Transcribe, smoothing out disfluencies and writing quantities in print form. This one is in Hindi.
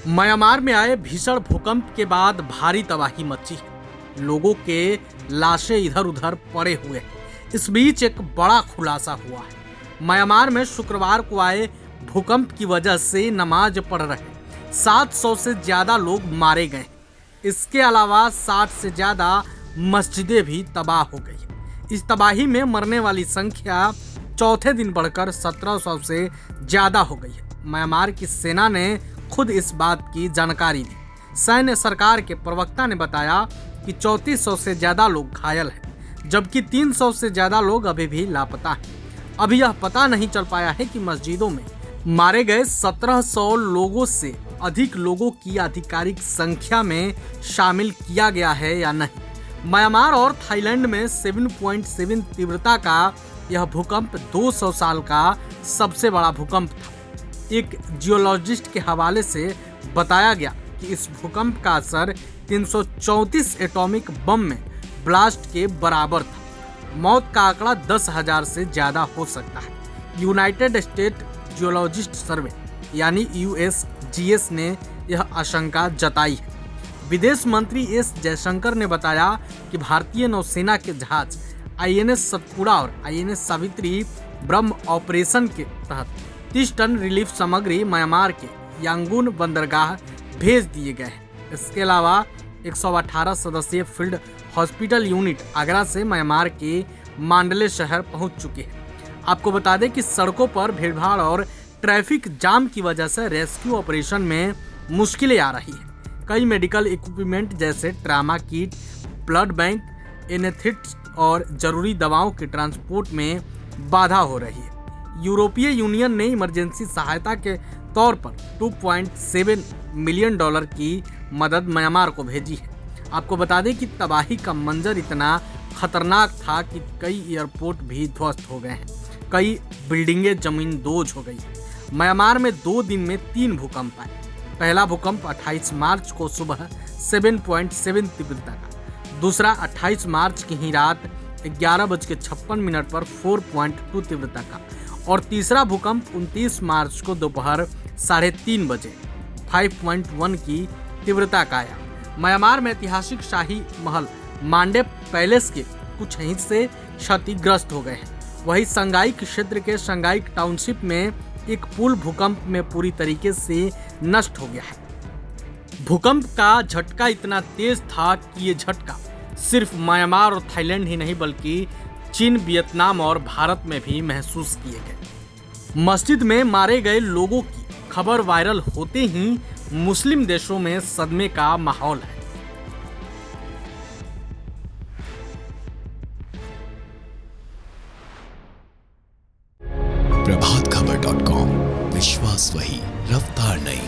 म्यांमार में आए भीषण भूकंप के बाद भारी तबाही मची। लोगों के लाशें इधर उधर पड़े हुए हैं। इस बीच एक बड़ा खुलासा हुआ है। म्यांमार में शुक्रवार को आए भूकंप की वजह से नमाज पढ़ रहे 700 से ज्यादा लोग मारे गए। इसके अलावा 60 से ज्यादा मस्जिदें भी तबाह हो गई। इस तबाही में मरने वाली संख्या चौथे दिन बढ़कर 1700 से ज्यादा हो गई है। म्यांमार की सेना ने खुद इस बात की जानकारी दी। सैन्य सरकार के प्रवक्ता ने बताया कि 3400 से ज्यादा लोग घायल हैं, जबकि 300 से ज्यादा लोग अभी भी लापता हैं। अभी यह पता नहीं चल पाया है कि मस्जिदों में मारे गए 1700 लोगों से अधिक लोगों की आधिकारिक संख्या में शामिल किया गया है या नहीं। म्यांमार और थाईलैंड में 7.7 तीव्रता का यह भूकंप 200 साल का सबसे बड़ा भूकंप था। एक जियोलॉजिस्ट के हवाले से बताया गया कि इस भूकंप का असर 334 एटॉमिक बम में ब्लास्ट के बराबर था। मौत का आंकड़ा 10,000 से ज्यादा हो सकता है। यूनाइटेड स्टेट जियोलॉजिस्ट सर्वे यानी USGS ने यह आशंका जताई है। विदेश मंत्री एस जयशंकर ने बताया कि भारतीय नौसेना के जहाज INS सतपुड़ा और INS सावित्री ब्रह्म ऑपरेशन के तहत 30 टन रिलीफ सामग्री म्यांमार के यांगून बंदरगाह भेज दिए गए हैं। इसके अलावा 118 सदस्यीय फील्ड हॉस्पिटल यूनिट आगरा से म्यांमार के मांडले शहर पहुंच चुके हैं। आपको बता दें कि सड़कों पर भीड़भाड़ और ट्रैफिक जाम की वजह से रेस्क्यू ऑपरेशन में मुश्किलें आ रही हैं। कई मेडिकल इक्विपमेंट जैसे ट्रामा किट, ब्लड बैंक, एनेथिट्स और जरूरी दवाओं के ट्रांसपोर्ट में बाधा हो रही है। यूरोपीय यूनियन ने इमरजेंसी सहायता के तौर पर $2.7 मिलियन की मदद म्यांमार को भेजी है। आपको बता दें कि तबाही का मंजर इतना खतरनाक था कि कई एयरपोर्ट भी ध्वस्त हो गए हैं। कई बिल्डिंगें जमींदोज हो गई। म्यांमार में 2 दिन में 3 भूकंप आए। पहला भूकंप 28 मार्च को सुबह 7.7 तीव्रता का, दूसरा 28 मार्च की ही रात 11:56 पर 4.2 तीव्रता का और तीसरा भूकंप 29 मार्च को दोपहर 3:30 बजे 5.1 की तीव्रता का आया। म्यांमार में ऐतिहासिक शाही महल मांडे पैलेस के कुछ हिस्से क्षतिग्रस्त हो गए हैं। वहीं संगाई क्षेत्र के संगाई टाउनशिप में एक पुल भूकंप में पूरी तरीके से नष्ट हो गया है। भूकंप का झटका इतना तेज था कि ये झटका सिर्फ म्यांमार और थाईलैंड ही नहीं बल्कि चीन, वियतनाम और भारत में भी महसूस किए गए। मस्जिद में मारे गए लोगों की खबर वायरल होते ही मुस्लिम देशों में सदमे का माहौल है। प्रभातखबर.com, विश्वास वही, रफ्तार नहीं।